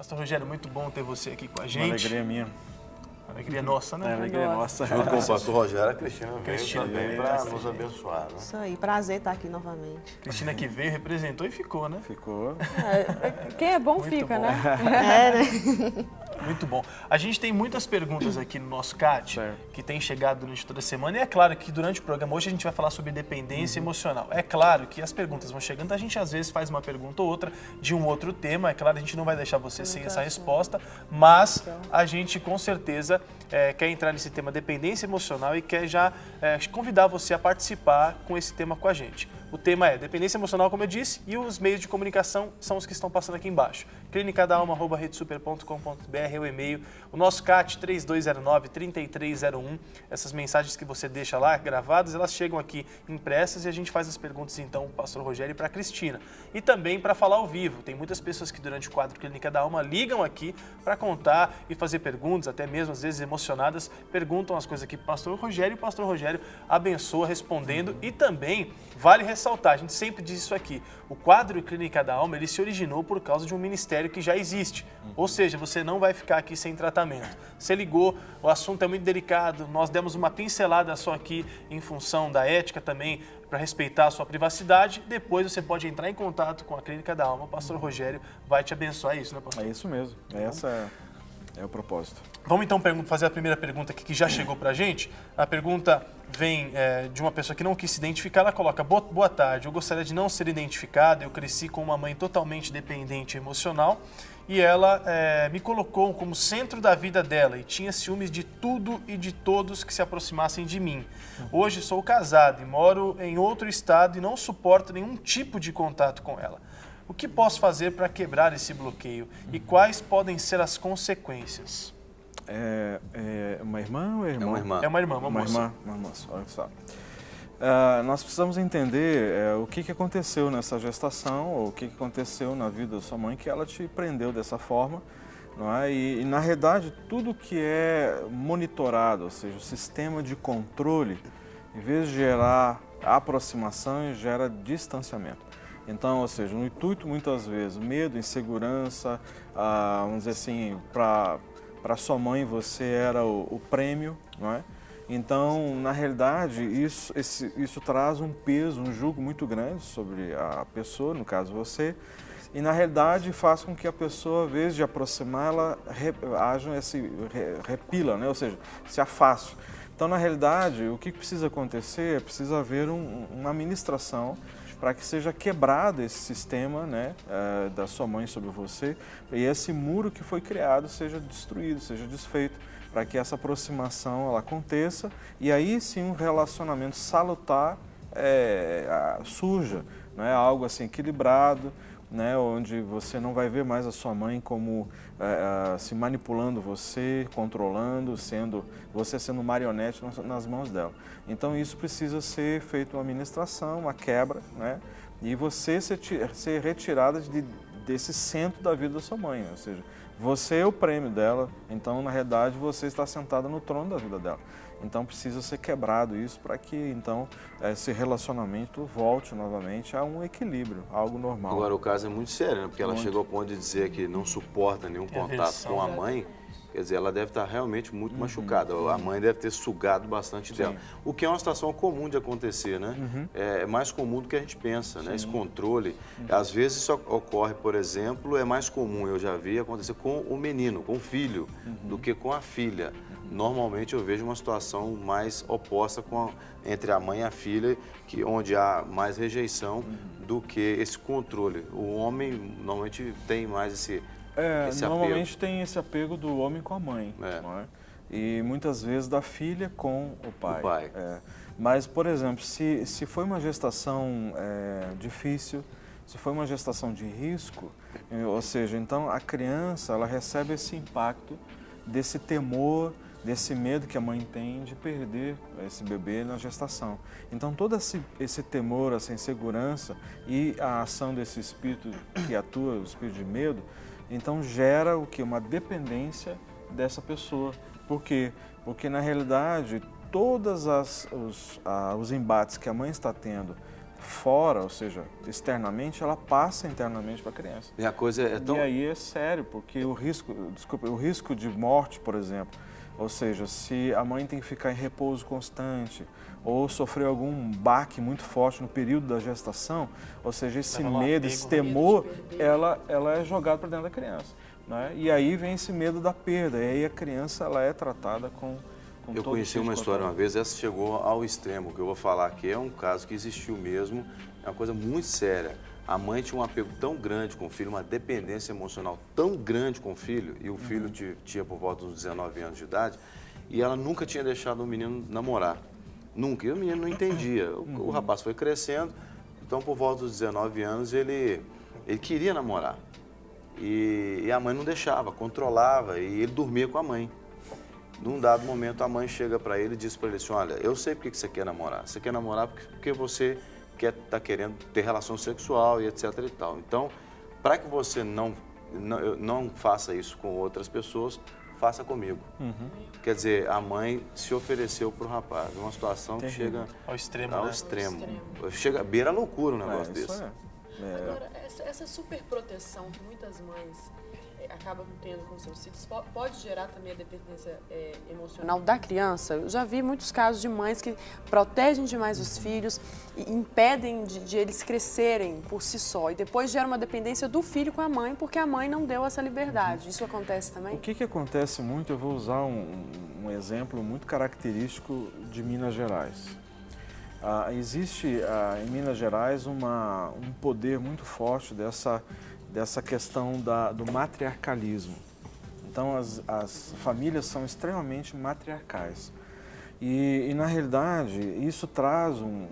Pastor Rogério, muito bom ter você aqui com a gente. Uma alegria minha. Alegria nossa, né? Alegria nossa. Junto com o pastor Rogério, a Cristina veio Cristina também veio, para nos abençoar, né? Isso aí, prazer estar aqui novamente. Cristina que veio, representou e ficou, né? Ficou. Quem é bom Muito fica, bom. né? É, né? Muito bom. A gente tem muitas perguntas aqui no nosso CAT, Certo. que tem chegado durante toda a semana. E é claro que durante o programa hoje a gente vai falar sobre dependência emocional. É claro que as perguntas vão chegando, a gente às vezes faz uma pergunta ou outra de um outro tema. É claro, a gente não vai deixar você sem essa resposta, mas a gente com certeza quer entrar nesse tema dependência emocional e quer já convidar você a participar com esse tema com a gente. O tema é dependência emocional, como eu disse, e os meios de comunicação são os que estão passando aqui embaixo. clinicadalma@redesuper.com.br é o e-mail. O nosso CAT 3209-3301. Essas mensagens que você deixa lá gravadas, elas chegam aqui impressas e a gente faz as perguntas então para o pastor Rogério e para a Cristina. E também para falar ao vivo. Tem muitas pessoas que durante o quadro Clínica da Alma ligam aqui para contar e fazer perguntas, até mesmo às vezes emocionadas, perguntam as coisas aqui para o pastor Rogério e o pastor Rogério abençoa respondendo. E também vale ressaltar, a gente sempre diz isso aqui, o quadro Clínica da Alma, ele se originou por causa de um ministério que já existe. Ou seja, você não vai ficar aqui sem tratamento. Você ligou, o assunto é muito delicado, nós demos uma pincelada só aqui em função da ética também, para respeitar a sua privacidade. Depois você pode entrar em contato com a Clínica da Alma, o pastor Rogério vai te abençoar, é isso, né, pastor? É isso mesmo. Essa é o propósito. Vamos então fazer a primeira pergunta aqui que já chegou pra gente. A pergunta vem de uma pessoa que não quis se identificar. Ela coloca: boa tarde, eu gostaria de não ser identificada. Eu cresci com uma mãe totalmente dependente emocional e ela me colocou como centro da vida dela e tinha ciúmes de tudo e de todos que se aproximassem de mim. Hoje sou casado e moro em outro estado e não suporto nenhum tipo de contato com ela. O que posso fazer para quebrar esse bloqueio e quais podem ser as consequências? É uma irmã ou é irmão? É uma irmã. É uma irmã, uma moça. Uma irmã, olha só. Nós precisamos entender o que aconteceu nessa gestação, ou o que aconteceu na vida da sua mãe, que ela te prendeu dessa forma. Não é? E, na realidade, tudo que é monitorado, ou seja, o sistema de controle, em vez de gerar aproximação, gera distanciamento. Então, ou seja, no intuito, muitas vezes, medo, insegurança, vamos dizer assim, para sua mãe você era o prêmio, não é? Então, na realidade, isso traz um peso, um jugo muito grande sobre a pessoa, no caso você, e na realidade faz com que a pessoa, ao invés de aproximar, ela repila, né? Ou seja, se afaste. Então, na realidade, o que precisa acontecer é precisa haver uma ministração para que seja quebrado esse sistema, né, da sua mãe sobre você e esse muro que foi criado seja destruído, seja desfeito, para que essa aproximação ela aconteça e aí sim um relacionamento salutar surja, né, algo assim equilibrado, né, onde você não vai ver mais a sua mãe como se manipulando você, controlando, você sendo marionete nas mãos dela. Então isso precisa ser feito uma ministração, uma quebra, né, e você ser retirada desse centro da vida da sua mãe, ou seja, você é o prêmio dela, então na realidade você está sentada no trono da vida dela. Então precisa ser quebrado isso para que então esse relacionamento volte novamente a um equilíbrio, a algo normal. Agora o caso é muito sério, né? Porque ela chegou ao ponto de dizer que não suporta nenhum contato com a mãe. Quer dizer, ela deve estar realmente muito machucada. A mãe deve ter sugado bastante dela. O que é uma situação comum de acontecer, né? É mais comum do que a gente pensa, né? Esse controle. Às vezes isso ocorre, por exemplo, é mais comum, eu já vi acontecer com o menino, com o filho, do que com a filha. Normalmente eu vejo uma situação mais oposta entre a mãe e a filha, onde há mais rejeição do que esse controle. O homem normalmente tem mais esse normalmente tem esse apego do homem com a mãe, não é? E muitas vezes da filha com o pai. Mas, por exemplo, se foi uma gestação difícil, se foi uma gestação de risco, ou seja, então a criança ela recebe esse impacto desse temor, desse medo que a mãe tem de perder esse bebê na gestação. Então todo esse temor, essa insegurança e a ação desse espírito que atua, o espírito de medo, então gera o que? Uma dependência dessa pessoa. Por quê? Porque na realidade todos os embates que a mãe está tendo fora, ou seja, externamente, ela passa internamente para a criança. E a coisa é tão... E aí é sério, porque o risco de morte, por exemplo, ou seja, se a mãe tem que ficar em repouso constante ou sofreu algum baque muito forte no período da gestação, ou seja, esse medo, esse temor, ela é jogada para dentro da criança. Né? E aí vem esse medo da perda, e aí a criança ela é tratada com Eu conheci uma história uma vez, essa chegou ao extremo, o que eu vou falar aqui é um caso que existiu mesmo, é uma coisa muito séria. A mãe tinha um apego tão grande com o filho, uma dependência emocional tão grande com o filho, e o filho tinha por volta dos 19 anos de idade, e ela nunca tinha deixado o menino namorar. Nunca. E o menino não entendia. O rapaz foi crescendo, então por volta dos 19 anos ele queria namorar. E a mãe não deixava, controlava, e ele dormia com a mãe. Num dado momento, a mãe chega para ele e diz para ele assim, olha, eu sei porque você quer namorar. Você quer namorar porque você está querendo ter relação sexual e etc e tal. Então, para que você não faça isso com outras pessoas, faça comigo. Quer dizer, a mãe se ofereceu para o rapaz. Uma situação que chega ao extremo, ao né? extremo. Chega, beira a loucura um negócio desse. Agora, essa superproteção que muitas mães acabam tendo com seus filhos pode gerar também a dependência emocional da criança? Eu já vi muitos casos de mães que protegem demais os filhos e impedem de eles crescerem por si só. E depois gera uma dependência do filho com a mãe, porque a mãe não deu essa liberdade. Isso acontece também? O que acontece muito, eu vou usar um exemplo muito característico de Minas Gerais. Existe em Minas Gerais um poder muito forte dessa questão do matriarcalismo. Então, as famílias são extremamente matriarcais. E na realidade, isso traz um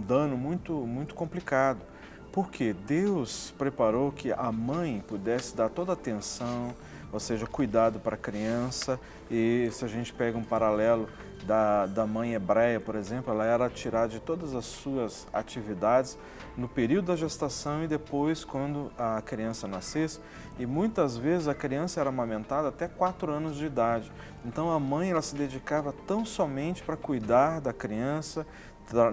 dano muito, muito complicado. Porque Deus preparou que a mãe pudesse dar toda a atenção, ou seja, cuidado para a criança. E se a gente pega um paralelo da mãe hebreia, por exemplo, ela era tirada de todas as suas atividades no período da gestação e depois quando a criança nascesse. E muitas vezes a criança era amamentada até 4 anos de idade. Então a mãe ela se dedicava tão somente para cuidar da criança,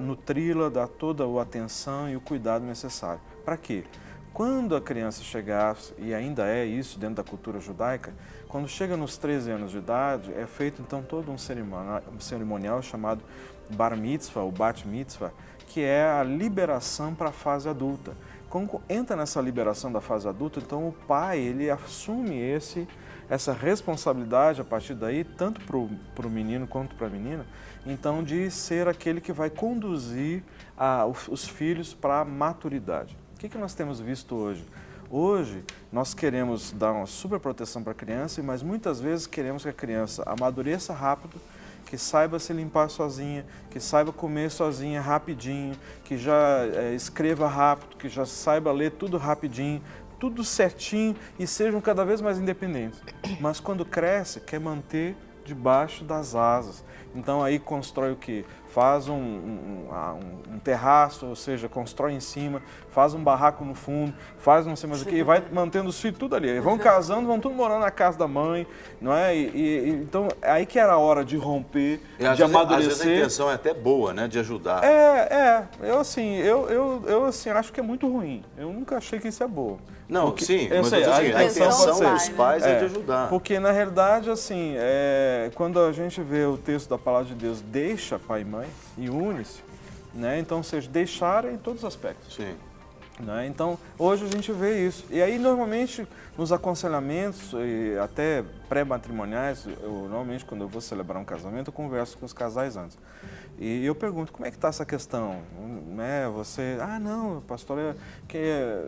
nutri-la, dar toda a atenção e o cuidado necessário. Para quê? Quando a criança chegasse, e ainda é isso dentro da cultura judaica, quando chega nos 13 anos de idade, é feito então todo um cerimonial chamado Bar Mitzvah, ou Bat Mitzvah, que é a liberação para a fase adulta. Quando entra nessa liberação da fase adulta, então o pai ele assume essa responsabilidade a partir daí, tanto para o menino quanto para a menina, então de ser aquele que vai conduzir os filhos para a maturidade. O que nós temos visto hoje? Hoje, nós queremos dar uma super proteção para a criança, mas muitas vezes queremos que a criança amadureça rápido, que saiba se limpar sozinha, que saiba comer sozinha rapidinho, que já escreva rápido, que já saiba ler tudo rapidinho, tudo certinho e sejam cada vez mais independentes. Mas quando cresce, quer manter debaixo das asas. Então aí constrói o quê? Faz um terraço, ou seja, constrói em cima, faz um barraco no fundo, faz não sei mais o quê, e vai mantendo os filhos tudo ali. E vão casando, vão tudo morando na casa da mãe, não é? Então, aí que era a hora de romper, de amadurecer. Às vezes a intenção é até boa, né? De ajudar. Eu assim, acho que é muito ruim. Eu nunca achei que isso é bom. Não, porque, sim, mas a intenção dos pais é de ajudar. Porque, na realidade, assim, quando a gente vê o texto da palavra de Deus, deixa pai e mãe e une-se, né? Então, ou seja, deixar em todos os aspectos. Sim. Né? Então, hoje a gente vê isso. E aí, normalmente, nos aconselhamentos, e até pré-matrimoniais, normalmente, quando eu vou celebrar um casamento, eu converso com os casais antes. E eu pergunto, como é que está essa questão? Né? Você, não, pastor,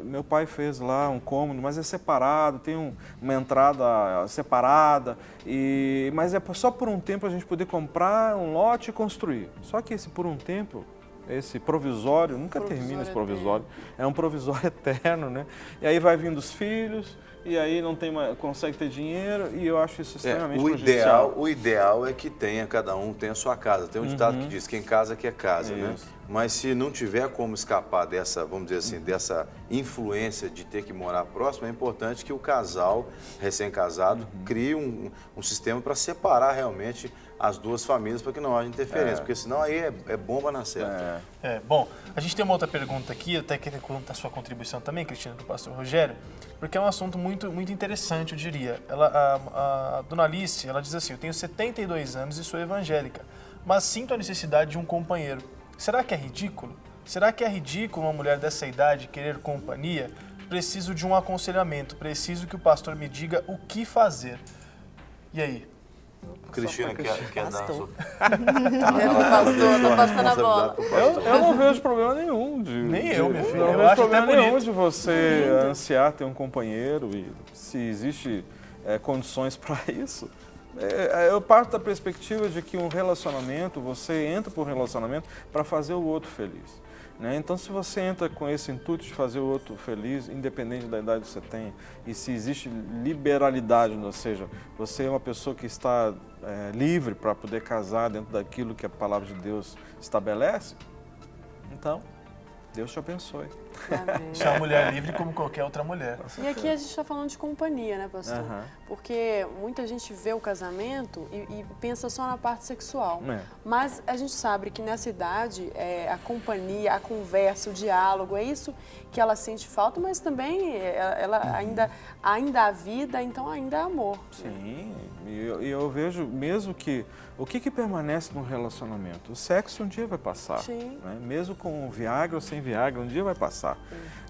meu pai fez lá um cômodo, mas é separado, tem uma entrada separada, mas é só por um tempo a gente poder comprar um lote e construir. Só que esse por um tempo, esse provisório, nunca termina esse provisório, é um provisório eterno, né? E aí vai vindo os filhos, e aí não tem mais, consegue ter dinheiro, e eu acho isso extremamente prejudicial. O ideal é que cada um tenha a sua casa. Tem um ditado que diz, quem casa quer casa, né? Mas se não tiver como escapar dessa, vamos dizer assim, dessa influência de ter que morar próximo, é importante que o casal recém-casado crie um sistema para separar realmente as duas famílias para que não haja interferência, porque senão aí é bomba na certa. Bom, a gente tem uma outra pergunta aqui, até que conta a sua contribuição também, Cristina, do pastor Rogério, porque é um assunto muito interessante, eu diria. A dona Alice, ela diz assim: eu tenho 72 anos e sou evangélica, mas sinto a necessidade de um companheiro. Será que é ridículo? Será que é ridículo uma mulher dessa idade querer companhia? Preciso de um aconselhamento, preciso que o pastor me diga o que fazer. E aí? Cristina quer dar a sua... Pastor, tá passando a bola. Eu não vejo problema nenhum Nem eu, minha filha. Não Eu vejo acho problema até nenhum bonito. de você ansiar ter um companheiro e se existe condições para isso. Eu parto da perspectiva de que um relacionamento, você entra por um relacionamento para fazer o outro feliz. Né? Então, se você entra com esse intuito de fazer o outro feliz, independente da idade que você tem, e se existe liberalidade, ou seja, você é uma pessoa que está livre para poder casar dentro daquilo que a palavra de Deus estabelece, então, Deus te abençoe. Amém. Você é uma mulher livre como qualquer outra mulher. E aqui a gente está falando de companhia, né, pastor? Porque muita gente vê o casamento e pensa só na parte sexual. Mas a gente sabe que nessa idade, a companhia, a conversa, o diálogo, é isso que ela sente falta, mas também ela ainda há vida, então ainda há amor. Sim, e eu vejo mesmo que o que permanece no relacionamento? O sexo um dia vai passar. Sim. Né? Mesmo com Viagra ou sem Viagra, um dia vai passar.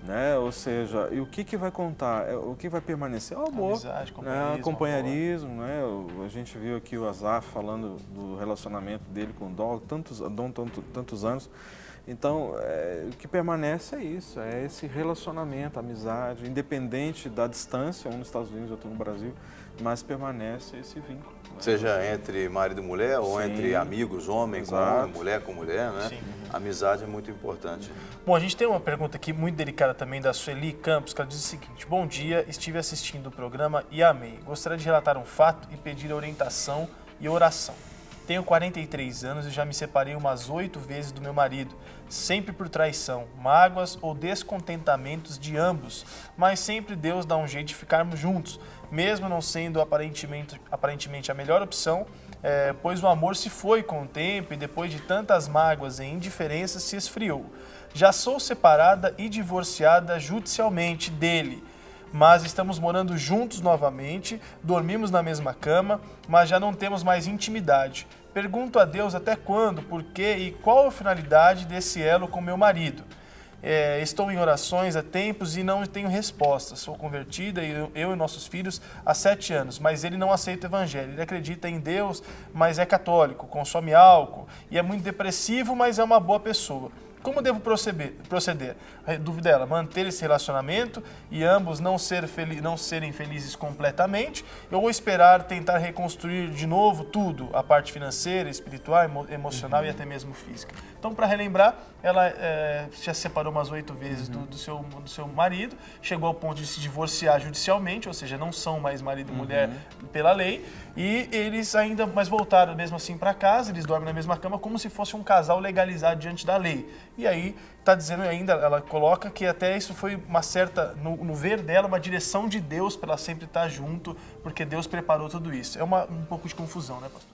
Né? Ou seja, e o que vai contar? O que vai permanecer? É o amor. Amizade, Né? Companheirismo. Né? A gente viu aqui o Azaf falando do relacionamento dele com o Dom, tantos anos. Então, o que permanece é isso, é esse relacionamento, amizade, independente da distância, um nos Estados Unidos, outro no Brasil, mas permanece esse vínculo. Né? Seja entre marido e mulher, ou entre amigos, homem com homem, mulher com mulher, né? Sim. Amizade é muito importante. Bom, a gente tem uma pergunta aqui muito delicada também da Sueli Campos, que ela diz o seguinte: bom dia, estive assistindo o programa e amei. Gostaria de relatar um fato e pedir orientação e oração. Tenho 43 anos e já me separei umas 8 vezes do meu marido, sempre por traição, mágoas ou descontentamentos de ambos, mas sempre Deus dá um jeito de ficarmos juntos, mesmo não sendo aparentemente a melhor opção, pois o amor se foi com o tempo e depois de tantas mágoas e indiferenças se esfriou. Já sou separada e divorciada judicialmente dele, mas estamos morando juntos novamente, dormimos na mesma cama, mas já não temos mais intimidade. Pergunto a Deus até quando, por quê e qual a finalidade desse elo com meu marido. Estou em orações há tempos e não tenho resposta. Sou convertida, eu e nossos filhos, há 7 anos, mas ele não aceita o evangelho. Ele acredita em Deus, mas é católico, consome álcool e é muito depressivo, mas é uma boa pessoa. Como devo proceder? A dúvida dela, manter esse relacionamento e ambos não serem felizes completamente, ou esperar tentar reconstruir de novo tudo, a parte financeira, espiritual, emocional e até mesmo física. Então, para relembrar, ela já se separou umas 8 vezes do seu marido, chegou ao ponto de se divorciar judicialmente, ou seja, não são mais marido e mulher pela lei, e eles mas voltaram mesmo assim para casa, eles dormem na mesma cama como se fosse um casal legalizado diante da lei. E aí está dizendo ainda, ela coloca que até isso foi uma certa, no ver dela, uma direção de Deus para ela sempre estar junto, porque Deus preparou tudo isso. É um pouco de confusão, né, pastor?